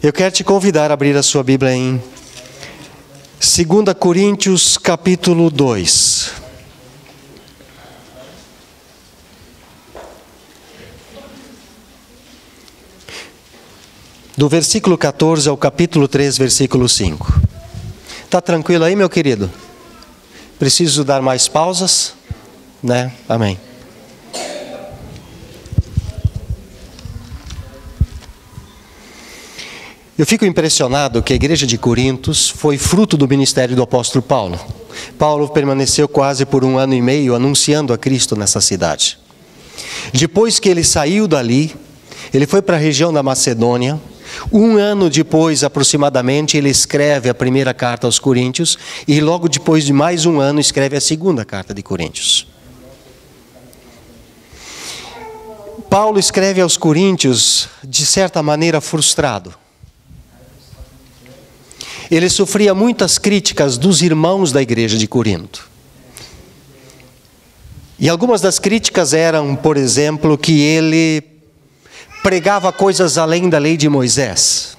Eu quero te convidar a abrir a sua Bíblia em 2 Coríntios capítulo 2. Do versículo 14 ao capítulo 3, versículo 5. Está tranquilo aí, meu querido? Preciso dar mais pausas? Né? Amém. Eu fico impressionado que a igreja de Corintos foi fruto do ministério do apóstolo Paulo. Paulo permaneceu quase por 1 ano e meio anunciando a Cristo nessa cidade. Depois que ele saiu dali, ele foi para a região da Macedônia. 1 ano depois, aproximadamente, ele escreve a primeira carta aos Coríntios e logo depois de mais 1 ano escreve a segunda carta de Coríntios. Paulo escreve aos Coríntios de certa maneira frustrado. Ele sofria muitas críticas dos irmãos da igreja de Corinto. E algumas das críticas eram, por exemplo, que ele pregava coisas além da lei de Moisés.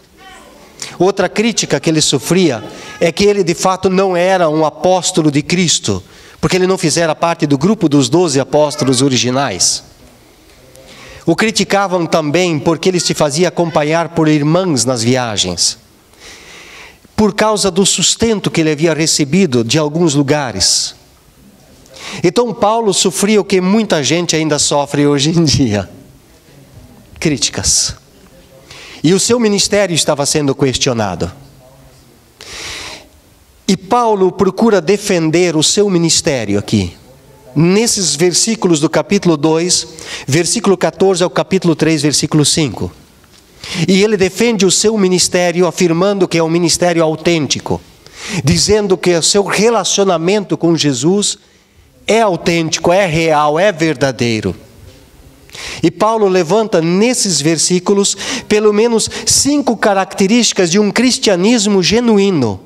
Outra crítica que ele sofria é que ele de fato não era um apóstolo de Cristo, porque ele não fizera parte do grupo dos 12 apóstolos originais. O criticavam também porque ele se fazia acompanhar por irmãs nas viagens, por causa do sustento que ele havia recebido de alguns lugares. Então Paulo sofria o que muita gente ainda sofre hoje em dia: críticas. E o seu ministério estava sendo questionado. E Paulo procura defender o seu ministério aqui, nesses versículos do capítulo 2, versículo 14 ao capítulo 3, versículo 5. E ele defende o seu ministério afirmando que é um ministério autêntico, dizendo que o seu relacionamento com Jesus é autêntico, é real, é verdadeiro. E Paulo levanta nesses versículos pelo menos 5 características de um cristianismo genuíno.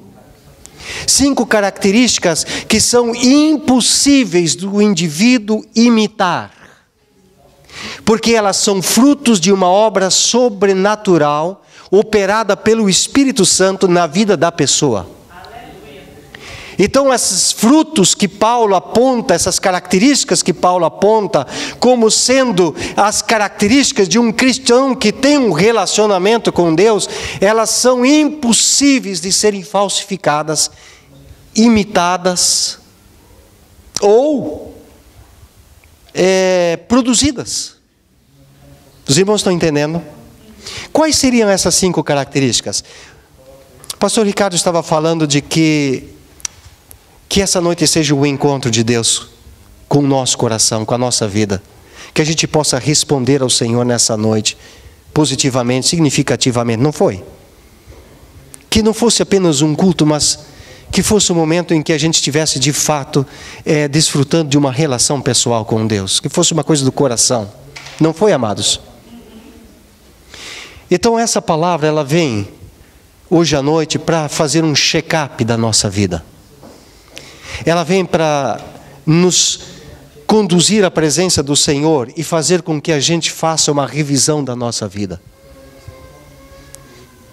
5 características que são impossíveis do indivíduo imitar, porque elas são frutos de uma obra sobrenatural operada pelo Espírito Santo na vida da pessoa. Então esses frutos que Paulo aponta, essas características que Paulo aponta como sendo as características de um cristão que tem um relacionamento com Deus, elas são impossíveis de serem falsificadas, imitadas ou produzidas. Os irmãos estão entendendo? Quais seriam essas 5 características? O pastor Ricardo estava falando de que essa noite seja o encontro de Deus com o nosso coração, com a nossa vida. Que a gente possa responder ao Senhor nessa noite, positivamente, significativamente. Não foi? Que não fosse apenas um culto, mas que fosse um momento em que a gente estivesse de fato desfrutando de uma relação pessoal com Deus. Que fosse uma coisa do coração. Não foi, amados? Então essa palavra, ela vem hoje à noite para fazer um check-up da nossa vida. Ela vem para nos conduzir à presença do Senhor e fazer com que a gente faça uma revisão da nossa vida.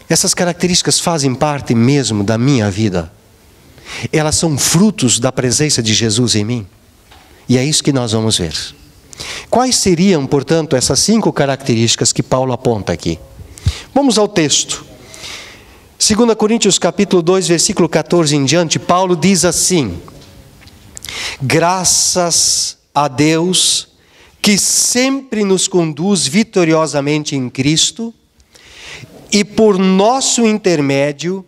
Essas características fazem parte mesmo da minha vida. Elas são frutos da presença de Jesus em mim. E é isso que nós vamos ver. Quais seriam, portanto, essas 5 características que Paulo aponta aqui? Vamos ao texto. 2 Coríntios capítulo 2, versículo 14 em diante, Paulo diz assim: graças a Deus que sempre nos conduz vitoriosamente em Cristo e por nosso intermédio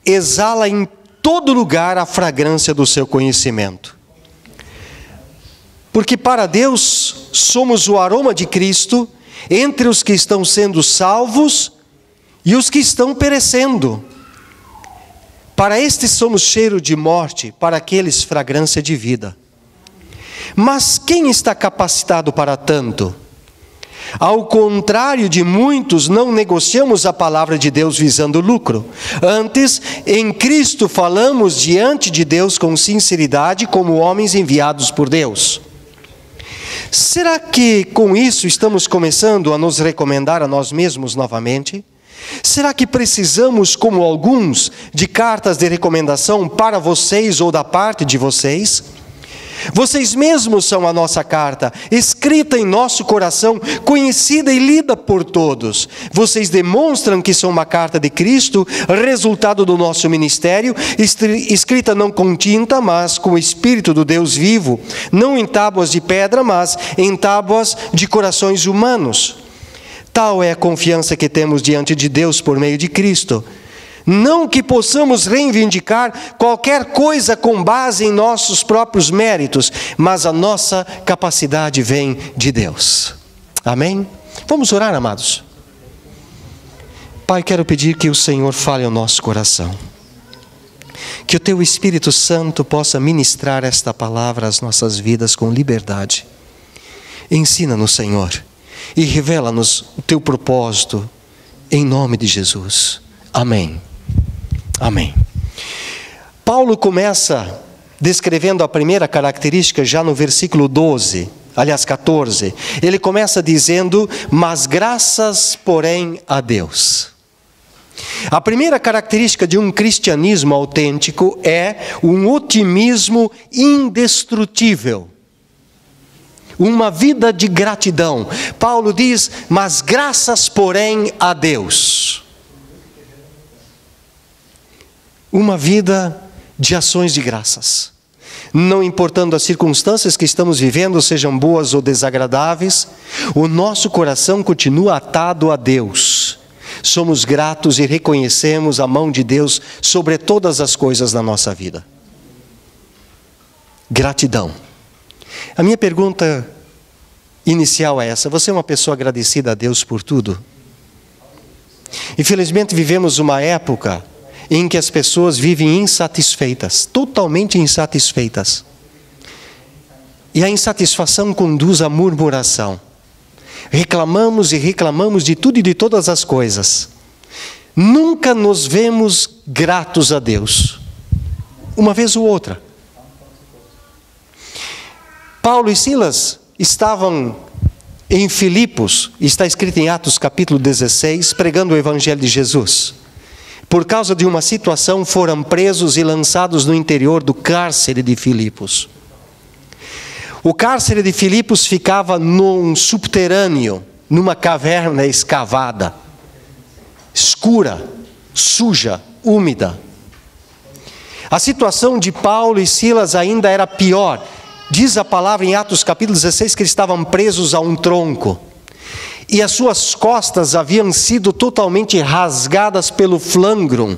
exala em todo lugar a fragrância do seu conhecimento. Porque para Deus somos o aroma de Cristo entre os que estão sendo salvos e os que estão perecendo. Para estes somos cheiro de morte, para aqueles fragrância de vida. Mas quem está capacitado para tanto? Ao contrário de muitos, não negociamos a palavra de Deus visando lucro. Antes, em Cristo falamos diante de Deus com sinceridade, como homens enviados por Deus. Será que com isso estamos começando a nos recomendar a nós mesmos novamente? Será que precisamos, como alguns, de cartas de recomendação para vocês ou da parte de vocês? Vocês mesmos são a nossa carta, escrita em nosso coração, conhecida e lida por todos. Vocês demonstram que são uma carta de Cristo, resultado do nosso ministério, escrita não com tinta, mas com o Espírito do Deus vivo, não em tábuas de pedra, mas em tábuas de corações humanos. Tal é a confiança que temos diante de Deus por meio de Cristo. Não que possamos reivindicar qualquer coisa com base em nossos próprios méritos, mas a nossa capacidade vem de Deus. Amém? Vamos orar, amados. Pai, quero pedir que o Senhor fale ao nosso coração. Que o Teu Espírito Santo possa ministrar esta palavra às nossas vidas com liberdade. Ensina-nos, Senhor, e revela-nos o Teu propósito, em nome de Jesus. Amém. Amém. Paulo começa descrevendo a primeira característica já no versículo 12, aliás 14. Ele começa dizendo, mas graças porém a Deus. A primeira característica de um cristianismo autêntico é um otimismo indestrutível. Uma vida de gratidão. Paulo diz, mas graças porém a Deus. Uma vida de ações de graças. Não importando as circunstâncias que estamos vivendo, sejam boas ou desagradáveis, o nosso coração continua atado a Deus. Somos gratos e reconhecemos a mão de Deus sobre todas as coisas na nossa vida. Gratidão. A minha pergunta inicial é essa: você é uma pessoa agradecida a Deus por tudo? Infelizmente vivemos uma época em que as pessoas vivem insatisfeitas, totalmente insatisfeitas. E a insatisfação conduz à murmuração. Reclamamos e reclamamos de tudo e de todas as coisas. Nunca nos vemos gratos a Deus. Uma vez ou outra. Paulo e Silas estavam em Filipos, está escrito em Atos capítulo 16, pregando o Evangelho de Jesus. Por causa de uma situação, foram presos e lançados no interior do cárcere de Filipos. O cárcere de Filipos ficava num subterrâneo, numa caverna escavada, escura, suja, úmida. A situação de Paulo e Silas ainda era pior. Diz a palavra em Atos capítulo 16 que eles estavam presos a um tronco. E as suas costas haviam sido totalmente rasgadas pelo flangrum,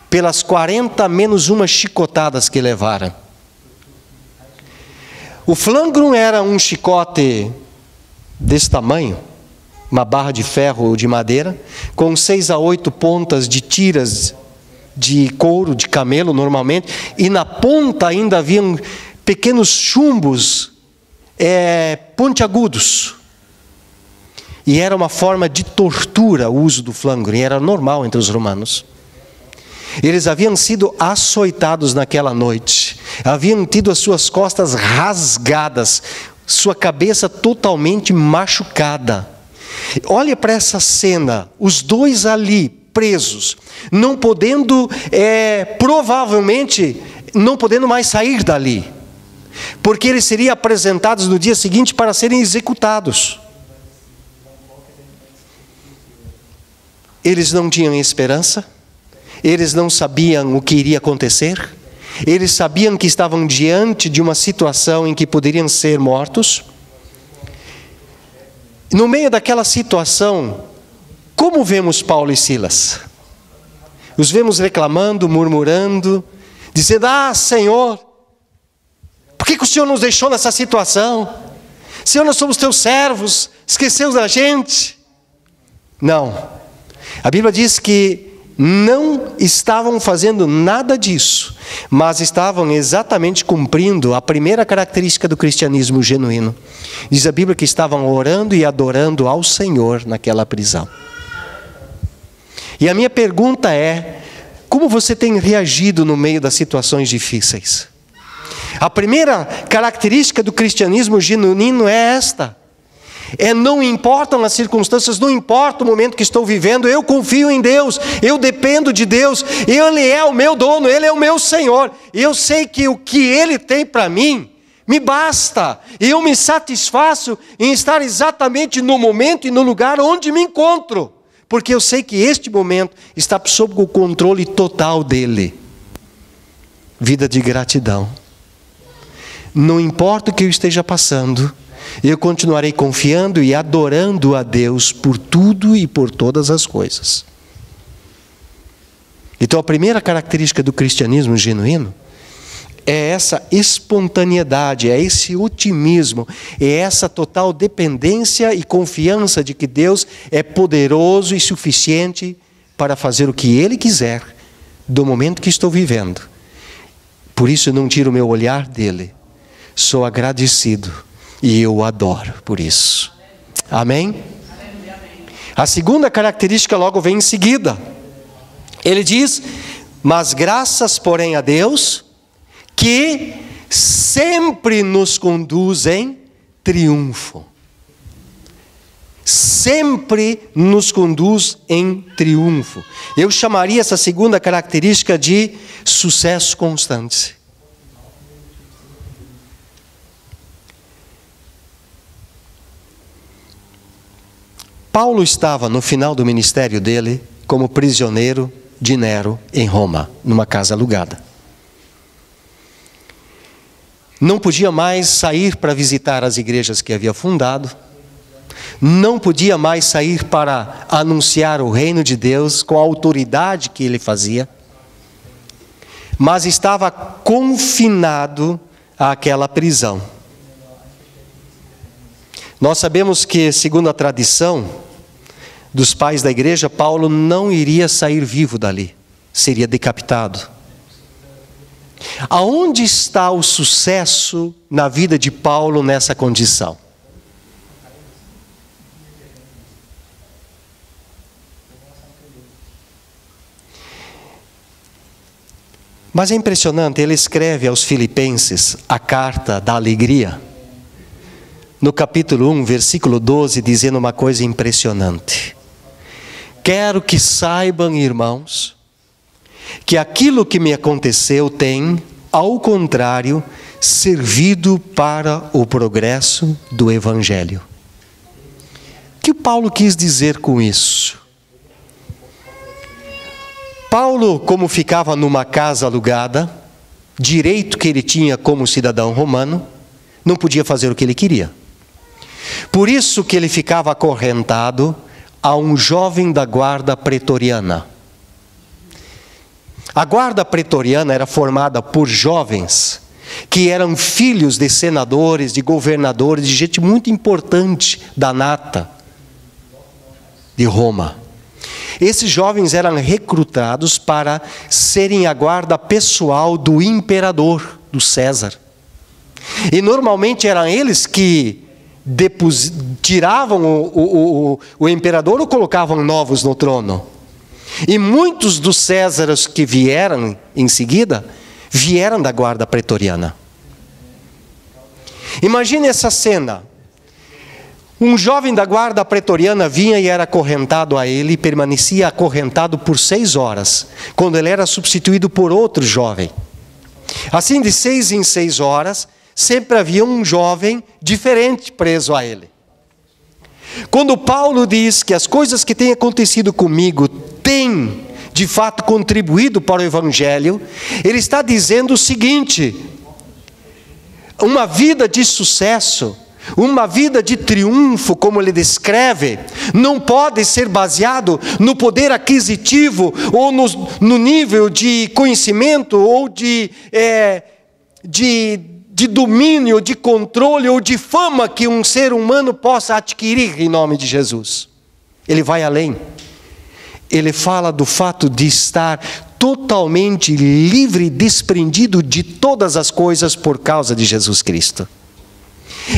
pelas 40 menos umas chicotadas que levaram. O flangrum era um chicote desse tamanho, uma barra de ferro ou de madeira, com 6 a 8 pontas de tiras de couro, de camelo normalmente, e na ponta ainda haviam pequenos chumbos pontiagudos. E era uma forma de tortura o uso do flangrum, e era normal entre os romanos. Eles haviam sido açoitados naquela noite, haviam tido as suas costas rasgadas, sua cabeça totalmente machucada. Olha para essa cena, os dois ali presos, não podendo, provavelmente, não podendo mais sair dali, porque eles seriam apresentados no dia seguinte para serem executados. Eles não tinham esperança, eles não sabiam o que iria acontecer, eles sabiam que estavam diante de uma situação em que poderiam ser mortos. No meio daquela situação, como vemos Paulo e Silas? Os vemos reclamando, murmurando, dizendo, Senhor, por que o Senhor nos deixou nessa situação? Senhor, nós somos teus servos, esqueceu da gente? Não. A Bíblia diz que não estavam fazendo nada disso, mas estavam exatamente cumprindo a primeira característica do cristianismo genuíno. Diz a Bíblia que estavam orando e adorando ao Senhor naquela prisão. E a minha pergunta é, como você tem reagido no meio das situações difíceis? A primeira característica do cristianismo genuíno é esta. Não importam as circunstâncias, não importa o momento que estou vivendo, eu confio em Deus, eu dependo de Deus, Ele é o meu dono, Ele é o meu Senhor. Eu sei que o que Ele tem para mim, me basta. E eu me satisfaço em estar exatamente no momento e no lugar onde me encontro. Porque eu sei que este momento está sob o controle total dEle. Vida de gratidão. Não importa o que eu esteja passando, eu continuarei confiando e adorando a Deus por tudo e por todas as coisas. Então a primeira característica do cristianismo genuíno é essa espontaneidade, é esse otimismo, é essa total dependência e confiança de que Deus é poderoso e suficiente para fazer o que Ele quiser do momento que estou vivendo. Por isso eu não tiro o meu olhar dEle. Sou agradecido e eu o adoro por isso. Amém? A segunda característica logo vem em seguida. Ele diz: mas graças, porém, a Deus, que sempre nos conduz em triunfo. Sempre nos conduz em triunfo. Eu chamaria essa segunda característica de sucesso constante. Paulo estava no final do ministério dele como prisioneiro de Nero em Roma, numa casa alugada. Não podia mais sair para visitar as igrejas que havia fundado. Não podia mais sair para anunciar o reino de Deus com a autoridade que ele fazia. Mas estava confinado àquela prisão. Nós sabemos que, segundo a tradição dos pais da igreja, Paulo não iria sair vivo dali, seria decapitado. Aonde está o sucesso na vida de Paulo nessa condição? Mas é impressionante, ele escreve aos Filipenses a carta da alegria, no capítulo 1, versículo 12, dizendo uma coisa impressionante. Quero que saibam, irmãos, que aquilo que me aconteceu tem, ao contrário, servido para o progresso do Evangelho. O que Paulo quis dizer com isso? Paulo, como ficava numa casa alugada, direito que ele tinha como cidadão romano, não podia fazer o que ele queria. Por isso que ele ficava acorrentado a um jovem da guarda pretoriana. A guarda pretoriana era formada por jovens que eram filhos de senadores, de governadores, de gente muito importante da nata de Roma. Esses jovens eram recrutados para serem a guarda pessoal do imperador, do César. E normalmente eram eles que tiravam o imperador ou colocavam novos no trono. E muitos dos Césares que vieram em seguida, vieram da guarda pretoriana. Imagine essa cena. Um jovem da guarda pretoriana vinha e era acorrentado a ele, e permanecia acorrentado por 6 horas, quando ele era substituído por outro jovem. Assim, de 6 em 6 horas, sempre havia um jovem diferente preso a ele. Quando Paulo diz que as coisas que têm acontecido comigo têm, de fato, contribuído para o Evangelho, ele está dizendo o seguinte: uma vida de sucesso, uma vida de triunfo, como ele descreve, não pode ser baseado no poder aquisitivo, ou no nível de conhecimento, ou de domínio, de controle ou de fama que um ser humano possa adquirir em nome de Jesus. Ele vai além. Ele fala do fato de estar totalmente livre, desprendido de todas as coisas por causa de Jesus Cristo.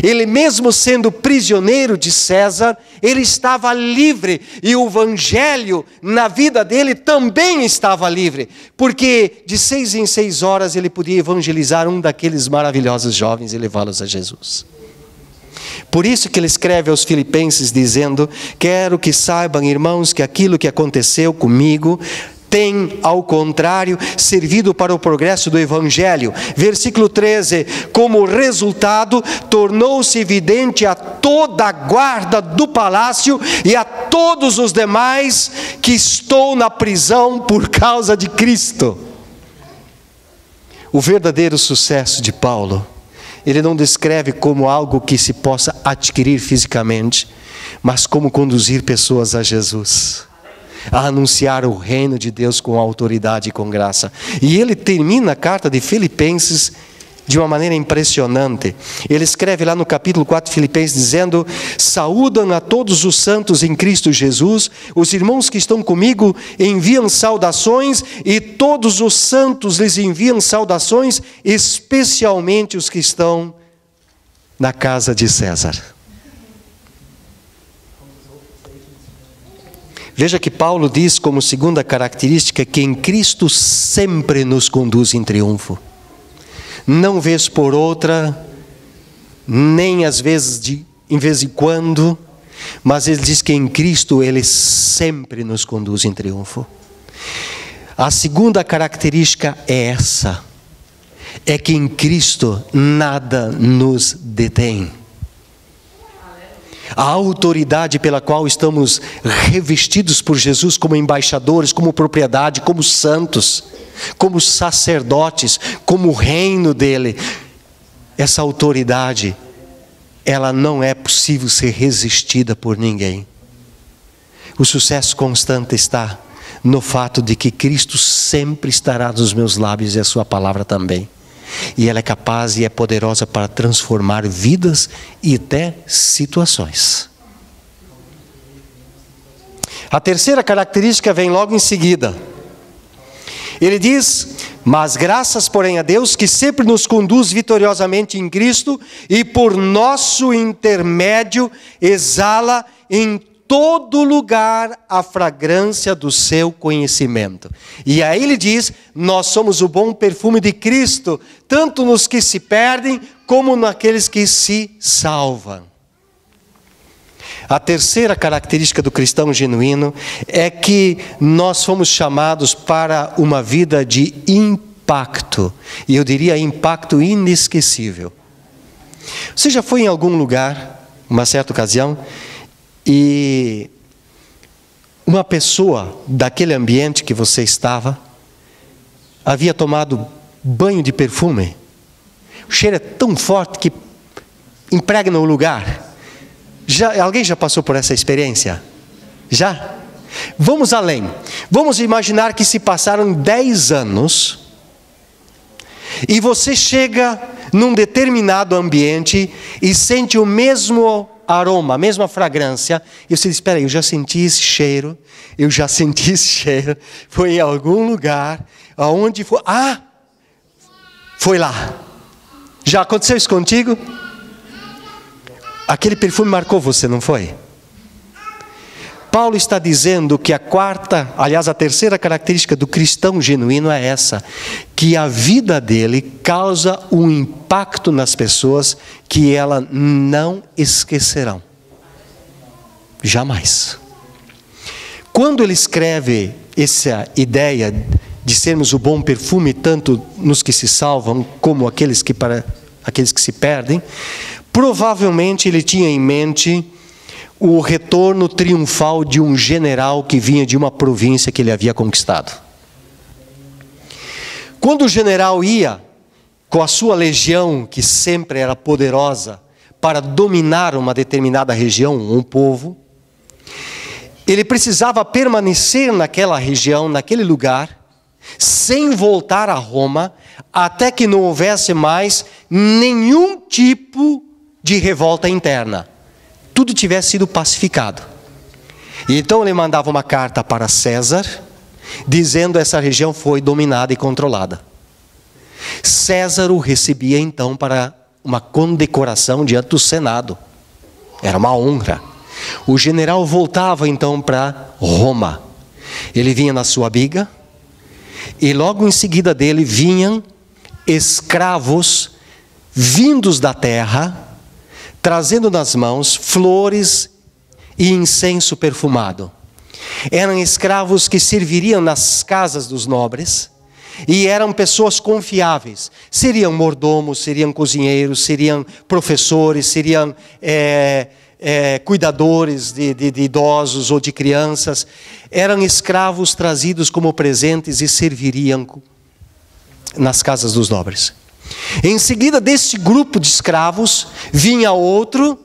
Ele mesmo sendo prisioneiro de César, ele estava livre, e o Evangelho na vida dele também estava livre, porque de 6 em 6 horas ele podia evangelizar um daqueles maravilhosos jovens e levá-los a Jesus. Por isso que ele escreve aos Filipenses dizendo: quero que saibam, irmãos, que aquilo que aconteceu comigo tem, ao contrário, servido para o progresso do Evangelho. Versículo 13: como resultado, tornou-se evidente a toda a guarda do palácio e a todos os demais que estou na prisão por causa de Cristo. O verdadeiro sucesso de Paulo, ele não descreve como algo que se possa adquirir fisicamente, mas como conduzir pessoas a Jesus, a anunciar o reino de Deus com autoridade e com graça. E ele termina a carta de Filipenses de uma maneira impressionante. Ele escreve lá no capítulo 4 de Filipenses dizendo: saúdam a todos os santos em Cristo Jesus, os irmãos que estão comigo enviam saudações, e todos os santos lhes enviam saudações, especialmente os que estão na casa de César. Veja que Paulo diz como segunda característica que em Cristo sempre nos conduz em triunfo. Não vez por outra, nem às vezes em vez em quando, mas ele diz que em Cristo ele sempre nos conduz em triunfo. A segunda característica é essa, é que em Cristo nada nos detém. A autoridade pela qual estamos revestidos por Jesus como embaixadores, como propriedade, como santos, como sacerdotes, como reino dele, essa autoridade, ela não é possível ser resistida por ninguém. O sucesso constante está no fato de que Cristo sempre estará nos meus lábios e a sua palavra também. E ela é capaz e é poderosa para transformar vidas e até situações. A terceira característica vem logo em seguida. Ele diz: mas graças, porém, a Deus que sempre nos conduz vitoriosamente em Cristo e por nosso intermédio exala em todo lugar a fragrância do seu conhecimento. E aí ele diz: nós somos o bom perfume de Cristo, tanto nos que se perdem, como naqueles que se salvam. A terceira característica do cristão genuíno é que nós fomos chamados para uma vida de impacto, e eu diria impacto inesquecível. Você já foi em algum lugar, uma certa ocasião, e uma pessoa daquele ambiente que você estava havia tomado banho de perfume? O cheiro é tão forte que impregna o lugar. Alguém já passou por essa experiência? Já? Vamos além. Vamos imaginar que se passaram 10 anos e você chega num determinado ambiente e sente o mesmo aroma, a mesma fragrância, e você diz: espera aí, eu já senti esse cheiro, foi em algum lugar, aonde foi? Ah, foi lá. Já aconteceu isso contigo? Aquele perfume marcou você, não foi? Paulo está dizendo que a terceira característica do cristão genuíno é essa, que a vida dele causa um impacto nas pessoas que ela não esquecerão. Jamais. Quando ele escreve essa ideia de sermos o bom perfume, tanto nos que se salvam, como aqueles que se perdem, provavelmente ele tinha em mente o retorno triunfal de um general que vinha de uma província que ele havia conquistado. Quando o general ia com a sua legião, que sempre era poderosa, para dominar uma determinada região, um povo, ele precisava permanecer naquela região, naquele lugar, sem voltar a Roma, até que não houvesse mais nenhum tipo de revolta interna. Tudo tivesse sido pacificado. E então ele mandava uma carta para César, dizendo que essa região foi dominada e controlada. César o recebia então para uma condecoração diante do Senado. Era uma honra. O general voltava então para Roma. Ele vinha na sua biga, e logo em seguida dele vinham escravos vindos da terra, trazendo nas mãos flores e incenso perfumado. Eram escravos que serviriam nas casas dos nobres e eram pessoas confiáveis. Seriam mordomos, seriam cozinheiros, seriam professores, seriam cuidadores de idosos ou de crianças. Eram escravos trazidos como presentes e serviriam nas casas dos nobres. Em seguida deste grupo de escravos, vinha outro,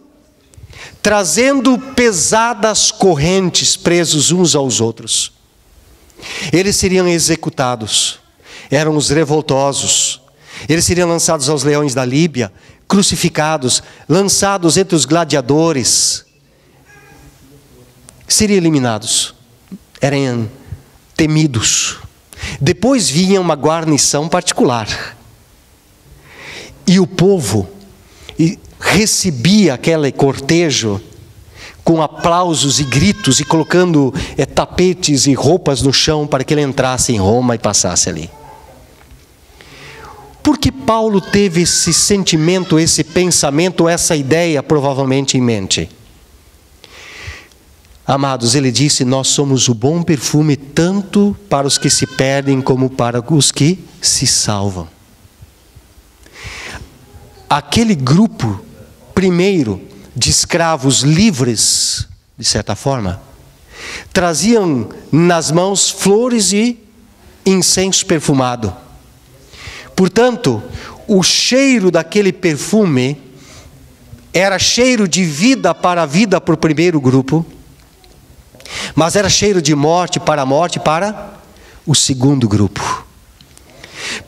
trazendo pesadas correntes, presos uns aos outros. Eles seriam executados, eram os revoltosos. Eles seriam lançados aos leões da Líbia, crucificados, lançados entre os gladiadores. Seriam eliminados, eram temidos. Depois vinha uma guarnição particular. E o povo recebia aquele cortejo com aplausos e gritos e colocando tapetes e roupas no chão para que ele entrasse em Roma e passasse ali. Por que Paulo teve esse sentimento, esse pensamento, essa ideia provavelmente em mente? Amados, ele disse: nós somos o bom perfume tanto para os que se perdem como para os que se salvam. Aquele grupo primeiro de escravos livres, de certa forma, traziam nas mãos flores e incenso perfumado. Portanto, o cheiro daquele perfume era cheiro de vida para a vida para o primeiro grupo, mas era cheiro de morte para a morte para o segundo grupo.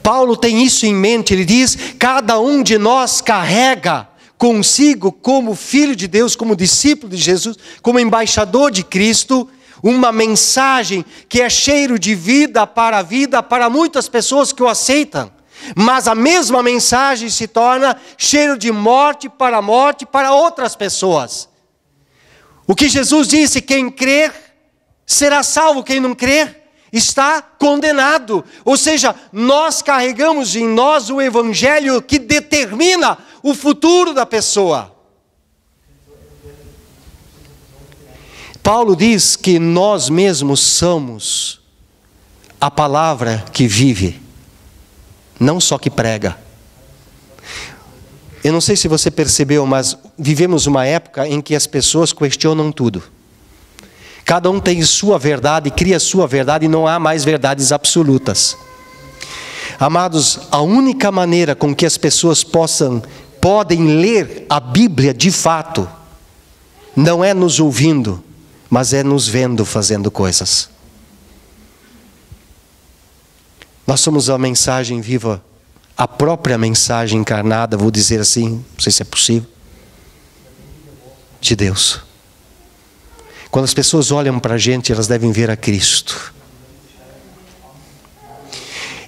Paulo tem isso em mente. Ele diz: cada um de nós carrega consigo, como filho de Deus, como discípulo de Jesus, como embaixador de Cristo, uma mensagem que é cheiro de vida para muitas pessoas que o aceitam. Mas a mesma mensagem se torna cheiro de morte para outras pessoas. O que Jesus disse: quem crer será salvo, quem não crer está condenado. Ou seja, nós carregamos em nós o evangelho que determina o futuro da pessoa. Paulo diz que nós mesmos somos a palavra que vive, não só que prega. Eu não sei se você percebeu, mas vivemos uma época em que as pessoas questionam tudo. Cada um tem sua verdade, cria sua verdade, e não há mais verdades absolutas. Amados, a única maneira com que as pessoas podem ler a Bíblia de fato, não é nos ouvindo, mas é nos vendo fazendo coisas. Nós somos a mensagem viva, a própria mensagem encarnada, vou dizer assim, não sei se é possível, de Deus. Quando as pessoas olham para a gente, elas devem ver a Cristo.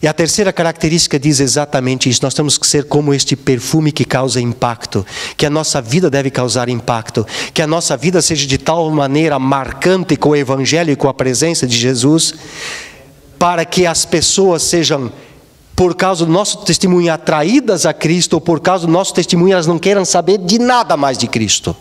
E a terceira característica diz exatamente isso: nós temos que ser como este perfume que causa impacto, que a nossa vida deve causar impacto, que a nossa vida seja de tal maneira marcante com o Evangelho e com a presença de Jesus, para que as pessoas sejam, por causa do nosso testemunho, atraídas a Cristo, ou por causa do nosso testemunho elas não queiram saber de nada mais de Cristo.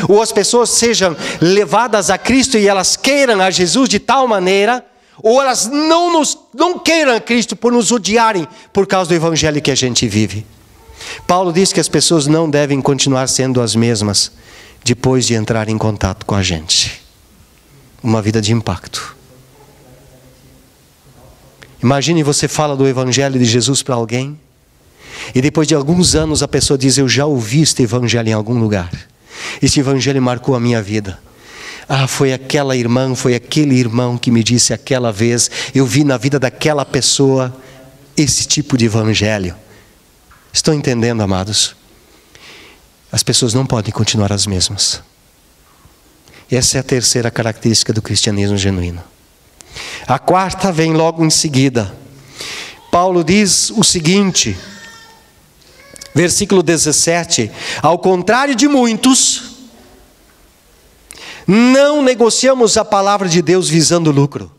Ou as pessoas sejam levadas a Cristo e elas queiram a Jesus de tal maneira, ou elas não queiram a Cristo por nos odiarem por causa do Evangelho que a gente vive. Paulo diz que as pessoas não devem continuar sendo as mesmas depois de entrar em contato com a gente. Uma vida de impacto. Imagine, você fala do Evangelho de Jesus para alguém, e depois de alguns anos a pessoa diz: eu já ouvi este Evangelho em algum lugar. Este Evangelho marcou a minha vida. Foi aquela irmã, foi aquele irmão que me disse aquela vez, eu vi na vida daquela pessoa esse tipo de Evangelho. Estão entendendo, amados? As pessoas não podem continuar as mesmas. Essa é a terceira característica do cristianismo genuíno. A quarta vem logo em seguida. Paulo diz o seguinte, versículo 17: ao contrário de muitos, não negociamos a palavra de Deus visando lucro.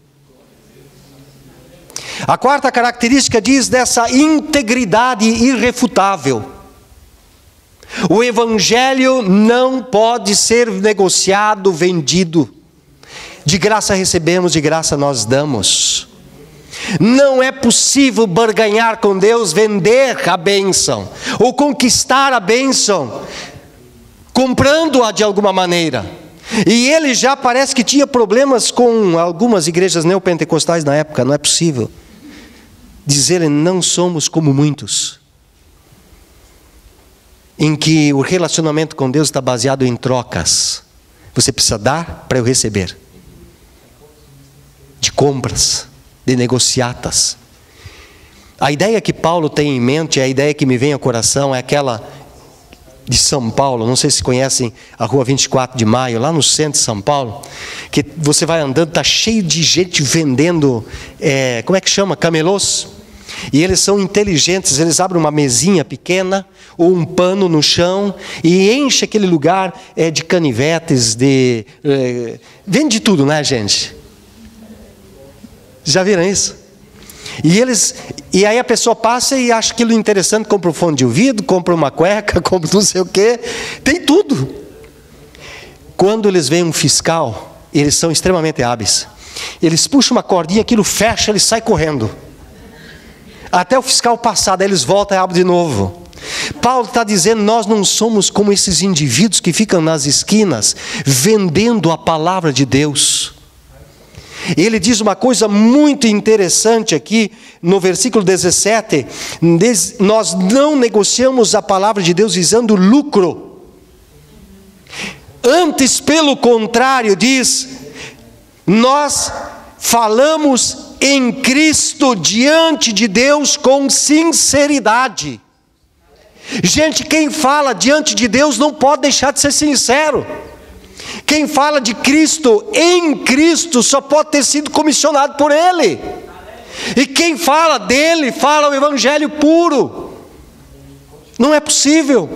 A quarta característica diz dessa integridade irrefutável. O evangelho não pode ser negociado, vendido. De graça recebemos, de graça nós damos. Não é possível barganhar com Deus, vender a bênção, ou conquistar a bênção, comprando-a de alguma maneira. E ele já parece que tinha problemas com algumas igrejas neopentecostais na época. Não é possível dizer, não somos como muitos, em que o relacionamento com Deus está baseado em trocas. Você precisa dar para eu receber. De compras, de negociatas. A ideia que Paulo tem em mente, a ideia que me vem ao coração, é aquela de São Paulo. Não sei se conhecem a rua 24 de Maio, lá no centro de São Paulo, que você vai andando, está cheio de gente vendendo, como é que chama? Camelôs. E eles são inteligentes, eles abrem uma mesinha pequena, ou um pano no chão, e enche aquele lugar de canivetes, vende de tudo, né, gente? Já viram isso? E aí a pessoa passa e acha aquilo interessante, compra um fone de ouvido, compra uma cueca, compra não sei o quê, tem tudo. Quando eles veem um fiscal, eles são extremamente hábeis. Eles puxam uma cordinha, aquilo fecha, ele sai correndo. Até o fiscal passar, daí eles voltam e abrem de novo. Paulo está dizendo, nós não somos como esses indivíduos que ficam nas esquinas, vendendo a palavra de Deus. Ele diz uma coisa muito interessante aqui, no versículo 17, nós não negociamos a palavra de Deus visando lucro. Antes, pelo contrário, diz, nós falamos em Cristo diante de Deus com sinceridade. Gente, quem fala diante de Deus não pode deixar de ser sincero. Quem fala de Cristo em Cristo só pode ter sido comissionado por Ele. E quem fala dele, fala o evangelho puro. Não é possível.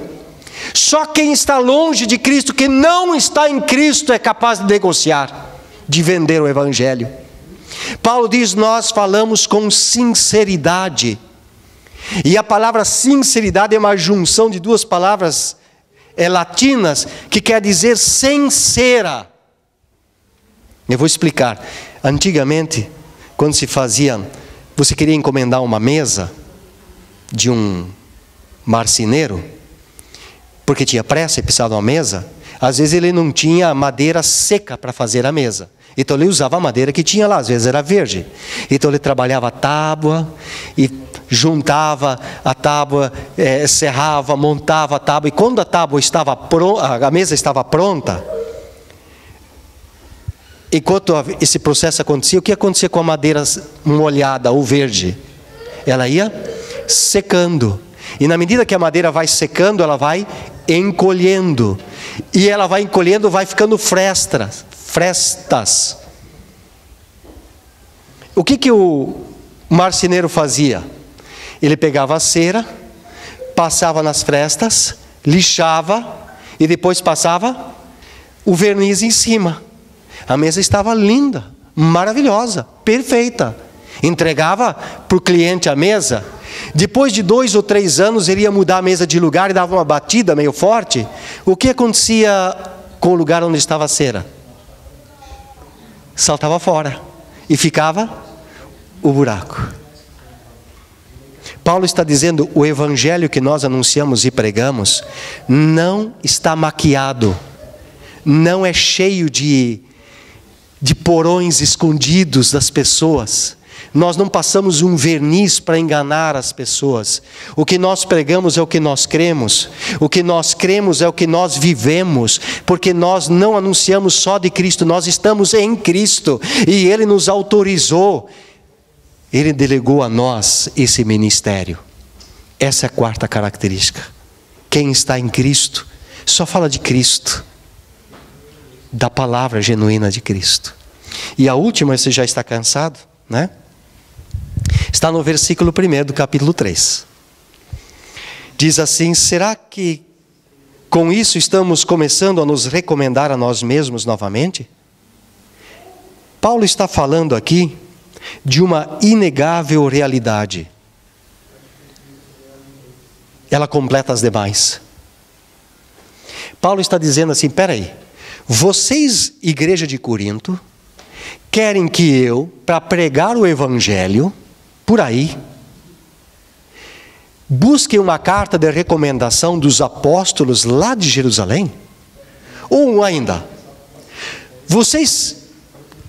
Só quem está longe de Cristo, que não está em Cristo, é capaz de negociar, de vender o evangelho. Paulo diz, nós falamos com sinceridade. E a palavra sinceridade é uma junção de duas palavras latinas, que quer dizer sincera. Eu vou explicar. Antigamente, quando se fazia, você queria encomendar uma mesa de um marceneiro, porque tinha pressa e precisava de uma mesa, às vezes ele não tinha madeira seca para fazer a mesa. Então ele usava a madeira que tinha lá, às vezes era verde. Então ele trabalhava a tábua e juntava a tábua, serrava, montava a tábua. E quando a tábua estava pronta, a mesa estava pronta, enquanto esse processo acontecia, o que acontecia com a madeira molhada ou verde? Ela ia secando. E na medida que a madeira vai secando, ela vai encolhendo. E ela vai encolhendo, vai ficando frestas. O que o marceneiro fazia? Ele pegava a cera, passava nas frestas, lixava e depois passava o verniz em cima. A mesa estava linda, maravilhosa, perfeita. Entregava para o cliente a mesa. Depois de 2 ou 3 anos, ele ia mudar a mesa de lugar e dava uma batida meio forte. O que acontecia com o lugar onde estava a cera? Saltava fora e ficava o buraco. Paulo está dizendo, o evangelho que nós anunciamos e pregamos não está maquiado, não é cheio de porões escondidos das pessoas. Nós não passamos um verniz para enganar as pessoas. O que nós pregamos é o que nós cremos. O que nós cremos é o que nós vivemos. Porque nós não anunciamos só de Cristo, nós estamos em Cristo. E Ele nos autorizou. Ele delegou a nós esse ministério. Essa é a 4ª característica. Quem está em Cristo, só fala de Cristo. Da palavra genuína de Cristo. E a última, você já está cansado, né? Está no versículo 1 do capítulo 3. Diz assim, será que com isso estamos começando a nos recomendar a nós mesmos novamente? Paulo está falando aqui de uma inegável realidade. Ela completa as demais. Paulo está dizendo assim, peraí, vocês, igreja de Corinto, querem que eu, para pregar o evangelho, por aí, busque uma carta de recomendação dos apóstolos lá de Jerusalém? Ou ainda, vocês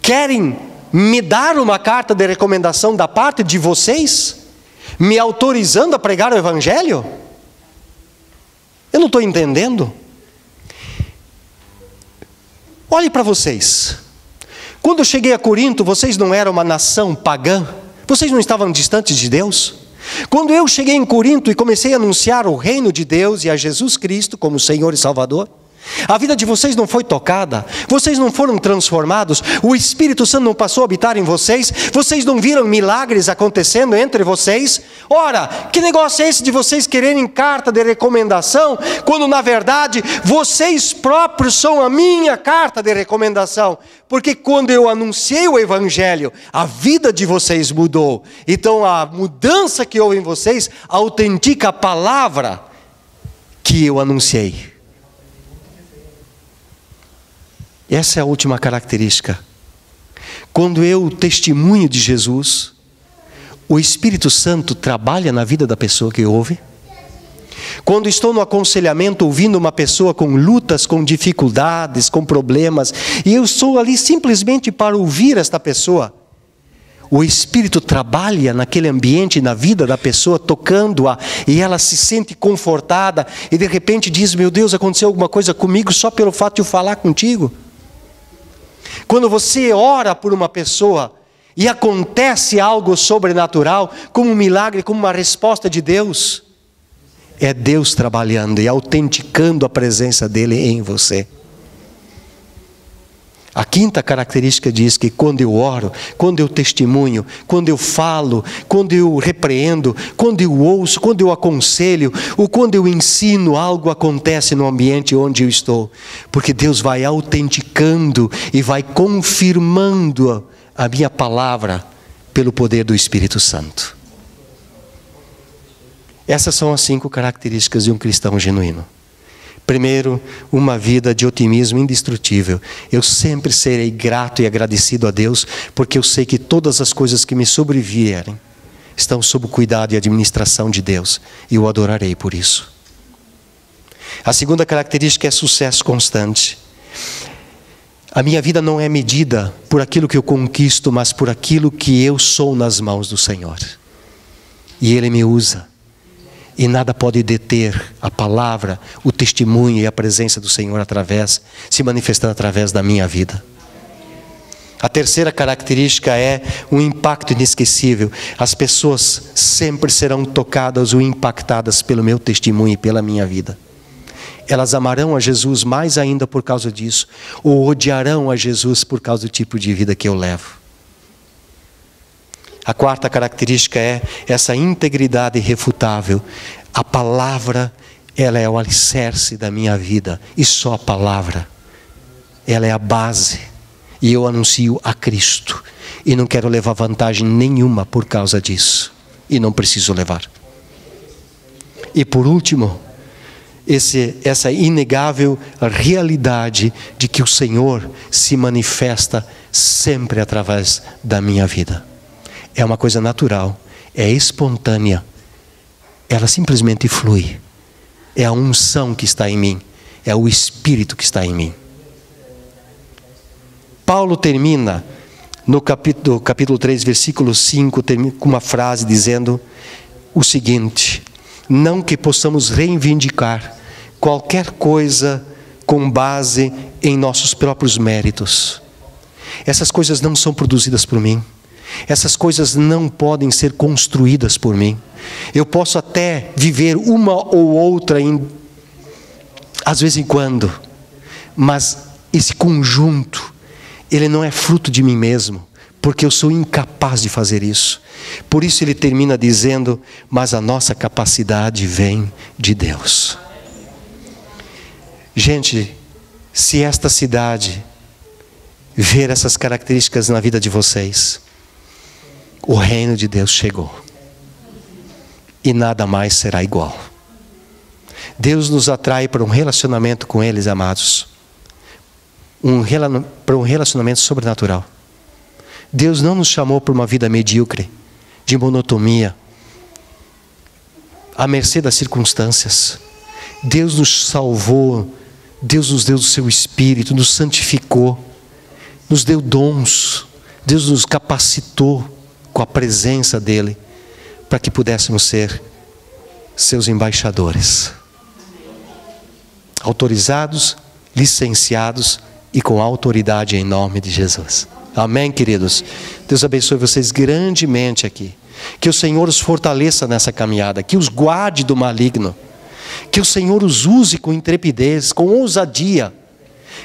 querem me dar uma carta de recomendação da parte de vocês, me autorizando a pregar o evangelho? Eu não estou entendendo. Olhe para vocês. Quando eu cheguei a Corinto, vocês não eram uma nação pagã? Vocês não estavam distantes de Deus? Quando eu cheguei em Corinto e comecei a anunciar o reino de Deus e a Jesus Cristo como Senhor e Salvador, a vida de vocês não foi tocada, vocês não foram transformados, o Espírito Santo não passou a habitar em vocês, vocês não viram milagres acontecendo entre vocês? Ora, que negócio é esse de vocês quererem carta de recomendação, quando na verdade vocês próprios são a minha carta de recomendação? Porque quando eu anunciei o evangelho, a vida de vocês mudou. Então a mudança que houve em vocês autentica a palavra que eu anunciei. Essa é a última característica. Quando eu testemunho de Jesus, o Espírito Santo trabalha na vida da pessoa que ouve. Quando estou no aconselhamento ouvindo uma pessoa com lutas, com dificuldades, com problemas, e eu estou ali simplesmente para ouvir esta pessoa, o Espírito trabalha naquele ambiente, na vida da pessoa, tocando-a, e ela se sente confortada, e de repente diz, meu Deus, aconteceu alguma coisa comigo só pelo fato de eu falar contigo. Quando você ora por uma pessoa e acontece algo sobrenatural, como um milagre, como uma resposta de Deus, é Deus trabalhando e autenticando a presença dele em você. A quinta característica diz que quando eu oro, quando eu testemunho, quando eu falo, quando eu repreendo, quando eu ouço, quando eu aconselho, ou quando eu ensino, algo acontece no ambiente onde eu estou. Porque Deus vai autenticando e vai confirmando a minha palavra pelo poder do Espírito Santo. Essas são as 5 características de um cristão genuíno. Primeiro, uma vida de otimismo indestrutível. Eu sempre serei grato e agradecido a Deus, porque eu sei que todas as coisas que me sobrevierem estão sob o cuidado e administração de Deus, e eu adorarei por isso. A segunda característica é sucesso constante. A minha vida não é medida por aquilo que eu conquisto, mas por aquilo que eu sou nas mãos do Senhor. E Ele me usa. E nada pode deter a palavra, o testemunho e a presença do Senhor se manifestando através da minha vida. A terceira característica é um impacto inesquecível. As pessoas sempre serão tocadas ou impactadas pelo meu testemunho e pela minha vida. Elas amarão a Jesus mais ainda por causa disso, ou odiarão a Jesus por causa do tipo de vida que eu levo. A quarta característica é essa integridade irrefutável. A palavra, ela é o alicerce da minha vida. E só a palavra. Ela é a base. E eu anuncio a Cristo. E não quero levar vantagem nenhuma por causa disso. E não preciso levar. E por último, essa inegável realidade de que o Senhor se manifesta sempre através da minha vida. É uma coisa natural, é espontânea, ela simplesmente flui. É a unção que está em mim, é o Espírito que está em mim. Paulo termina no capítulo 3, versículo 5, com uma frase dizendo o seguinte: não que possamos reivindicar qualquer coisa com base em nossos próprios méritos. Essas coisas não são produzidas por mim. Essas coisas não podem ser construídas por mim. Eu posso até viver uma ou outra, às vezes em quando, mas esse conjunto, ele não é fruto de mim mesmo, porque eu sou incapaz de fazer isso. Por isso ele termina dizendo, mas a nossa capacidade vem de Deus. Gente, se esta cidade ver essas características na vida de vocês, o reino de Deus chegou. E nada mais será igual. Deus nos atrai para um relacionamento com eles, amados. Para um relacionamento sobrenatural. Deus não nos chamou para uma vida medíocre, de monotonia, à mercê das circunstâncias. Deus nos salvou, Deus nos deu o seu Espírito, nos santificou, nos deu dons, Deus nos capacitou com a presença dEle, para que pudéssemos ser seus embaixadores. Autorizados, licenciados e com autoridade em nome de Jesus. Amém, queridos? Deus abençoe vocês grandemente aqui. Que o Senhor os fortaleça nessa caminhada, que os guarde do maligno. Que o Senhor os use com intrepidez, com ousadia.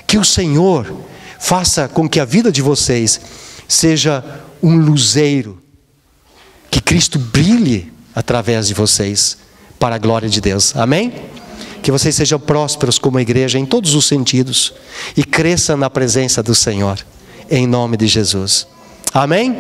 Que o Senhor faça com que a vida de vocês seja um luzeiro. Que Cristo brilhe através de vocês, para a glória de Deus. Amém? Que vocês sejam prósperos como igreja em todos os sentidos. E cresçam na presença do Senhor. Em nome de Jesus. Amém?